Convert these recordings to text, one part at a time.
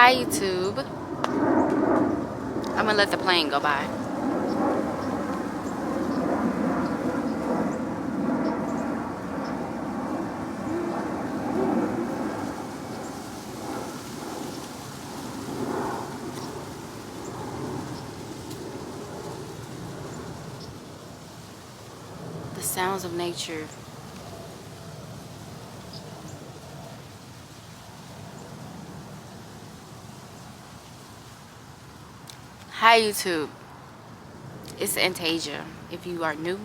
Hi YouTube. I'm gonna let the plane go by. The sounds of nature. Hi YouTube. It's Antasia. If you are new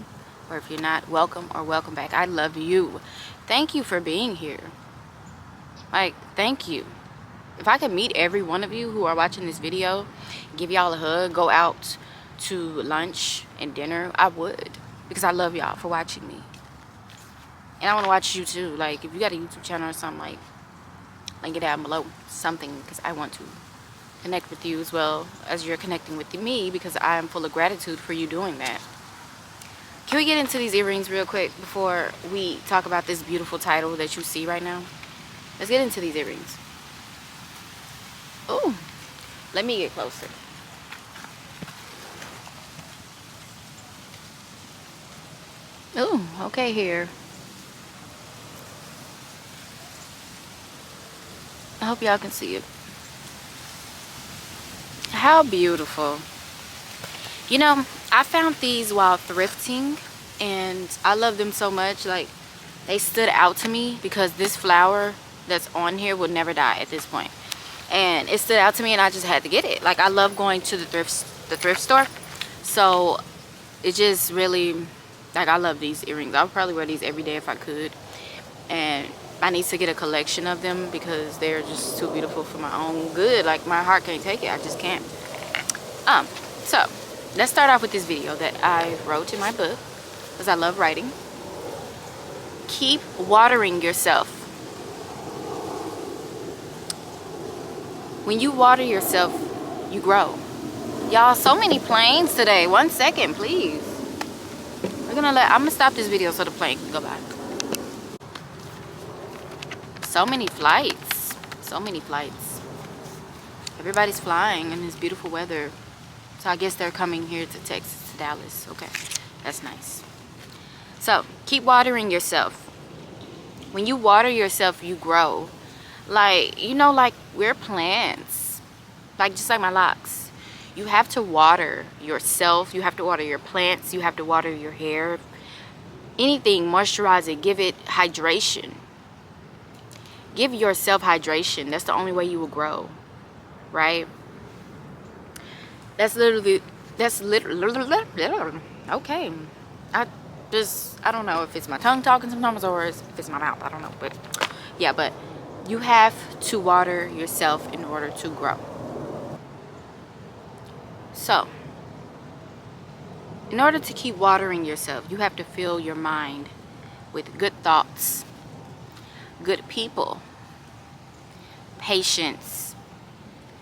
or if you're not, welcome or welcome back. I love you. Thank you for being here. Thank you. If I could meet every one of you who are watching this video, give y'all a hug, go out to lunch and dinner, I would. Because I love y'all for watching me. And I want to watch you too. Like, if you got a YouTube channel or something, link it down below. Something, because I want to connect with you as well as you're connecting with me, because I am full of gratitude for you doing that. Can we get into these earrings real quick before we talk about this beautiful title that you see right now? Let's get into these earrings. Oh, let me get closer. Oh, okay here. I hope y'all can see it. How beautiful. You know, I found these while thrifting and I love them so much. Like, they stood out to me because this flower that's on here would never die at this point. And it stood out to me and I just had to get it. Like, I love going to the thrift store. So it just really, like, I love these earrings. I would probably wear these every day if I could. And I need to get a collection of them because they're just too beautiful for my own good. Like, my heart can't take it. I just can't. So let's start off with this video that I wrote in my book because I love writing. Keep watering yourself. When you water yourself, you grow. Y'all, so many planes today. 1 second, please. I'm gonna stop this video so the plane can go by. So many flights. So many flights. Everybody's flying in this beautiful weather. So I guess they're coming here to Texas, to Dallas. Okay, that's nice. So keep watering yourself. When you water yourself, you grow. Like, you know, like we're plants. Like, just like my locks. You have to water yourself. You have to water your plants. You have to water your hair. Anything, moisturize it. Give it hydration. Give yourself hydration. That's the only way you will grow. Right? That's literally, okay. I don't know if it's my tongue talking sometimes or if it's my mouth. I don't know. But yeah, but you have to water yourself in order to grow. So, in order to keep watering yourself, you have to fill your mind with good thoughts, good people, patience,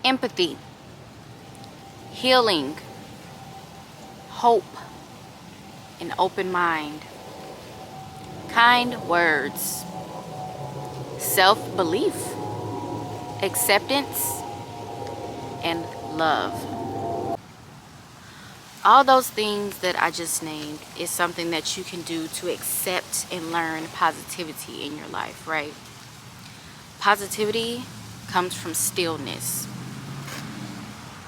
empathy, healing, hope, an open mind, kind words, self-belief, acceptance, and love. All those things that I just named is something that you can do to accept and learn positivity in your life, right? Positivity comes from stillness.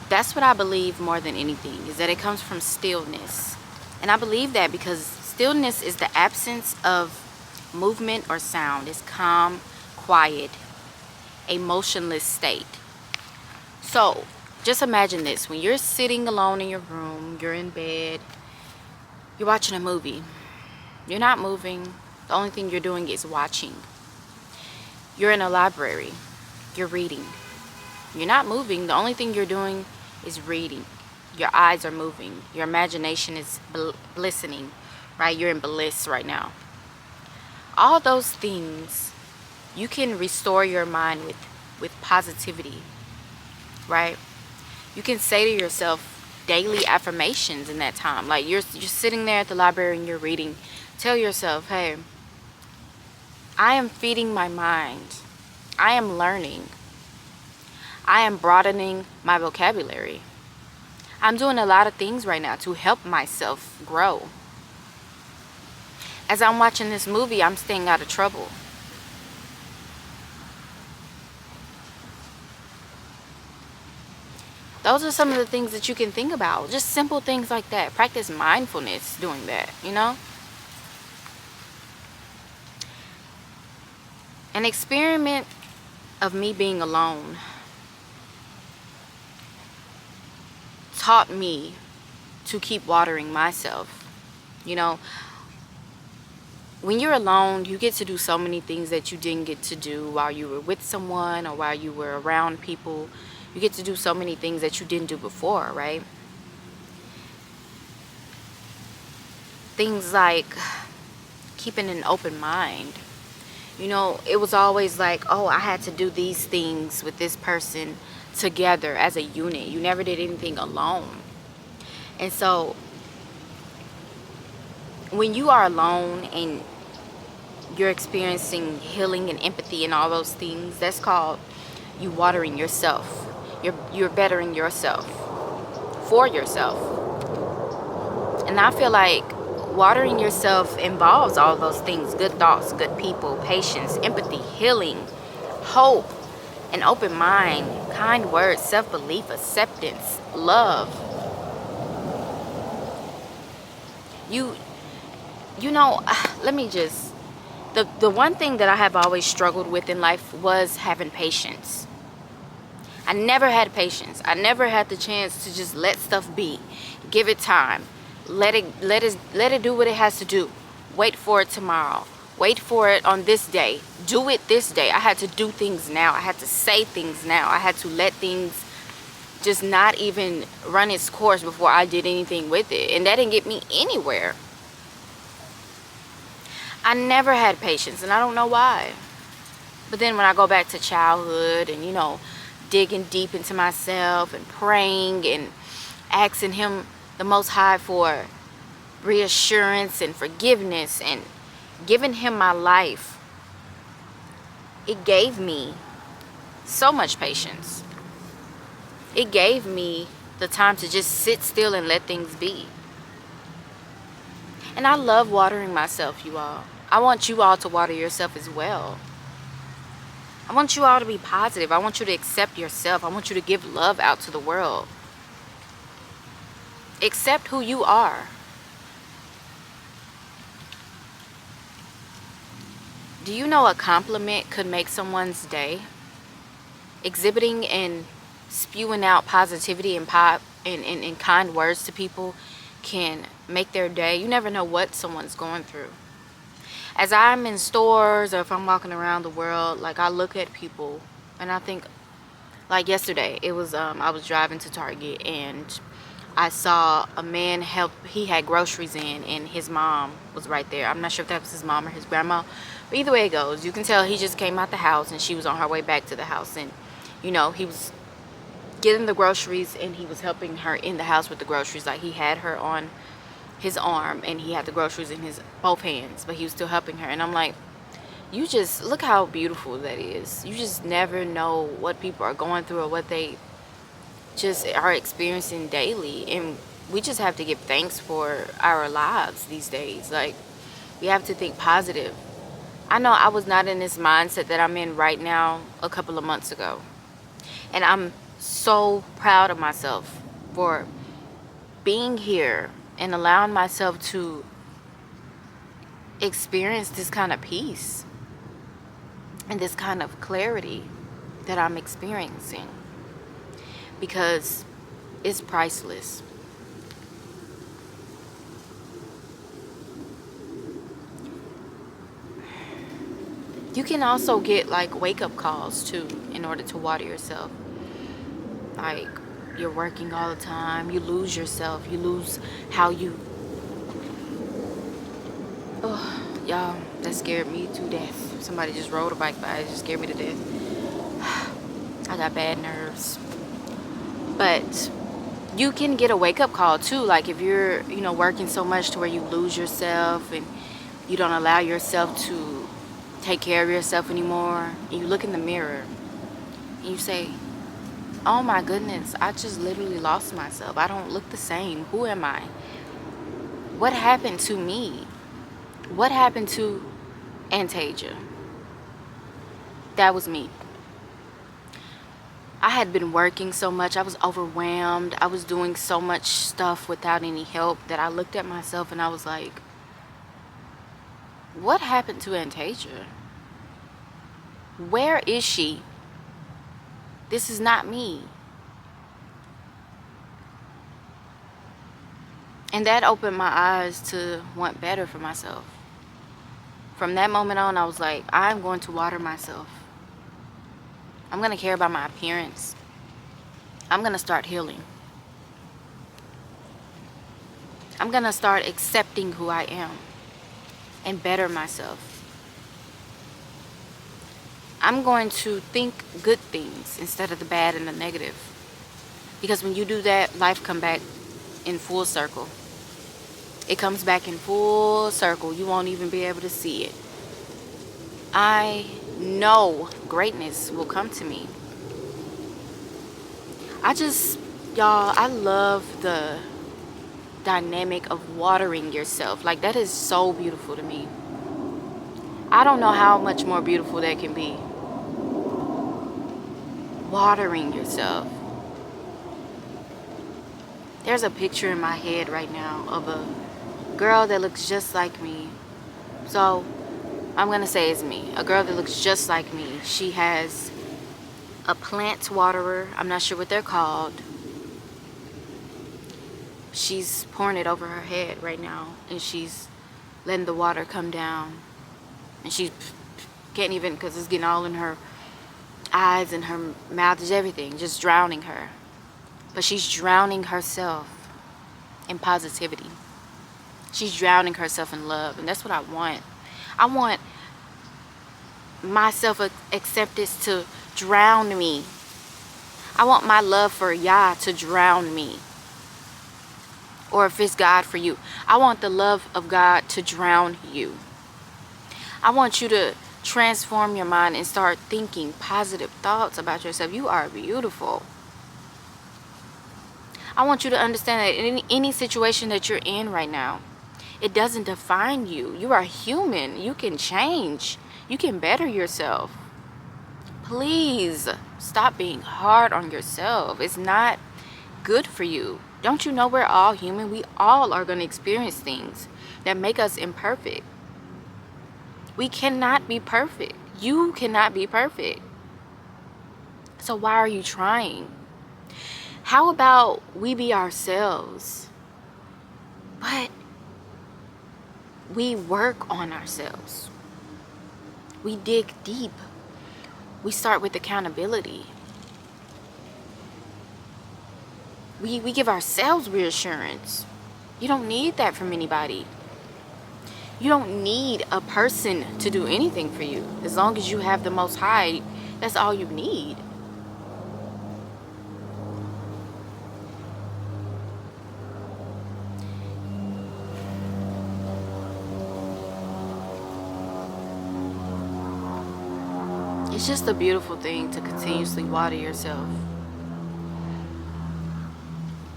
That's what I believe more than anything, is that it comes from stillness. And I believe that because stillness is the absence of movement or sound. It's calm, quiet, a motionless state. So just imagine this. When you're sitting alone in your room, you're in bed, you're watching a movie. You're not moving. The only thing you're doing is watching. You're in a library. You're reading. You're not moving. The only thing you're doing is reading. Your eyes are moving. Your imagination is listening, right? You're in bliss right now. All those things, you can restore your mind with positivity, right? You can say to yourself daily affirmations in that time. Like, you're sitting there at the library and you're reading. Tell yourself, hey, I am feeding my mind. I am learning. I am broadening my vocabulary. I'm doing a lot of things right now to help myself grow. As I'm watching this movie, I'm staying out of trouble. Those are some of the things that you can think about. Just simple things like that. Practice mindfulness doing that, you know? An experiment of me being alone taught me to keep watering myself. You know, when you're alone, you get to do so many things that you didn't get to do while you were with someone or while you were around people. You get to do so many things that you didn't do before, right? Things like keeping an open mind. You know, it was always like, oh, I had to do these things with this person together as a unit. You never did anything alone. And so when you are alone and you're experiencing healing and empathy and all those things, that's called you watering yourself. You're bettering yourself for yourself. And I feel like watering yourself involves all those things: good thoughts, good people, patience, empathy, healing, hope, an open mind, kind words, self-belief, acceptance, love. You know, let me just, the one thing that I have always struggled with in life was having patience. I never had patience. I never had the chance to just let stuff be. Give it time. Let it do what it has to do. Wait for it tomorrow. Wait for it on this day. Do it this day. I had to do things now. I had to say things now. I had to let things just not even run its course before I did anything with it. And that didn't get me anywhere. I never had patience, and I don't know why. But then when I go back to childhood and, you know, digging deep into myself and praying and asking him, the Most High, for reassurance and forgiveness and giving him my life, it gave me so much patience. It gave me the time to just sit still and let things be. And I love watering myself, you all. I want you all to water yourself as well. I want you all to be positive. I want you to accept yourself. I want you to give love out to the world. Accept who you are. Do you know a compliment could make someone's day? Exhibiting and spewing out positivity and kind words to people can make their day. You never know what someone's going through. As I'm in stores or if I'm walking around the world, like, I look at people and I think, like yesterday, it was I was driving to Target and I saw a man he had groceries in and his mom was right there. I'm not sure if that was his mom or his grandma, but either way it goes, you can tell he just came out the house and she was on her way back to the house, and you know, he was getting the groceries and he was helping her in the house with the groceries. Like, he had her on his arm and he had the groceries in his both hands, but he was still helping her. And I'm like, you just look how beautiful that is. You just never know what people are going through or what they just are experiencing daily, and we just have to give thanks for our lives these days. Like, we have to think positive. I know I was not in this mindset that I'm in right now a couple of months ago, and I'm so proud of myself for being here and allowing myself to experience this kind of peace and this kind of clarity that I'm experiencing, because it's priceless. You can also get like wake-up calls too in order to water yourself. Like, you're working all the time, you lose yourself, you lose how you, oh y'all, that scared me to death. Somebody just rode a bike by, it just scared me to death. I got bad nerves. But you can get a wake-up call too, like if you're, you know, working so much to where you lose yourself and you don't allow yourself to take care of yourself anymore, and you look in the mirror and you say, oh my goodness, I just literally lost myself. I don't look the same. Who am I? What happened to me? What happened to Antasia? That was me. I had been working so much. I was overwhelmed. I was doing so much stuff without any help that I looked at myself and I was like, what happened to Antasia? Where is she? This is not me. And that opened my eyes to want better for myself. From that moment on, I was like, I'm going to water myself. I'm going to care about my appearance. I'm going to start healing. I'm going to start accepting who I am and better myself. I'm going to think good things instead of the bad and the negative. Because when you do that, life comes back in full circle. It comes back in full circle. You won't even be able to see it. I know greatness will come to me. Y'all, I love the dynamic of watering yourself. Like, that is so beautiful to me. I don't know how much more beautiful that can be. Watering yourself. There's a picture in my head right now of a girl that looks just like me. So I'm gonna say it's me. A girl that looks just like me. She has a plant waterer. I'm not sure what they're called. She's pouring it over her head right now, and she's letting the water come down, and she can't even, because it's getting all in her eyes and her mouth, is everything, just drowning her. But she's drowning herself in positivity. She's drowning herself in love, and that's what I want. I want my self-acceptance to drown me. I want my love for Yah to drown me. Or if it's God for you, I want the love of God to drown you. I want you to transform your mind and start thinking positive thoughts about yourself. You are beautiful. I want you to understand that in any situation that you're in right now, it doesn't define you. You are human. You can change. You can better yourself. Please stop being hard on yourself. It's not good for you. Don't you know we're all human? We all are going to experience things that make us imperfect. We cannot be perfect. You cannot be perfect. So why are you trying? How about we be ourselves, but we work on ourselves. We dig deep. We start with accountability. We give ourselves reassurance. You don't need that from anybody. You don't need a person to do anything for you. As long as you have the Most High, that's all you need. It's just a beautiful thing to continuously water yourself.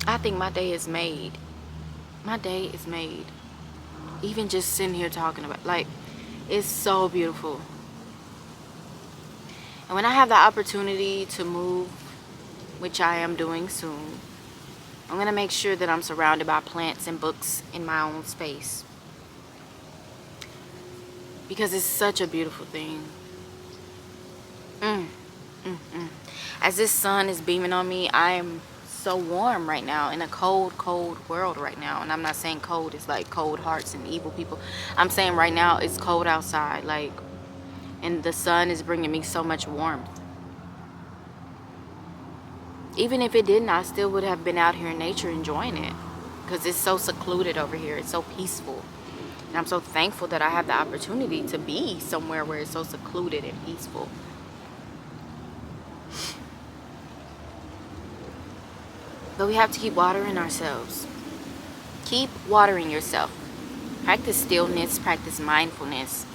I think my day is made. My day is made. Even just sitting here talking about, like, it's so beautiful. And when I have the opportunity to move, which I am doing soon, I'm going to make sure that I'm surrounded by plants and books in my own space. Because it's such a beautiful thing. As this sun is beaming on me, I am so warm right now in a cold world right now. And I'm not saying cold is like cold hearts and evil people. I'm saying right now it's cold outside, like, and the sun is bringing me so much warmth. Even if it didn't, I still would have been out here in nature enjoying it, because it's so secluded over here. It's so peaceful. And I'm so thankful that I have the opportunity to be somewhere where it's so secluded and peaceful. But we have to keep watering ourselves. Keep watering yourself. Practice stillness, practice mindfulness.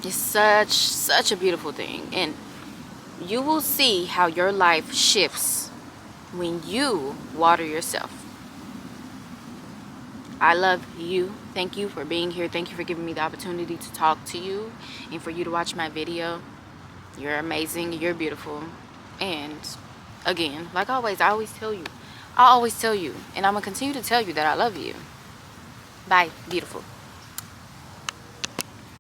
It's such a beautiful thing. And You will see how your life shifts when you water yourself. I love you. Thank you for being here. Thank you for giving me the opportunity to talk to you and for you to watch my video. You're amazing. You're beautiful. And again, like always, I always tell you, and I'm going to continue to tell you that I love you. Bye, beautiful.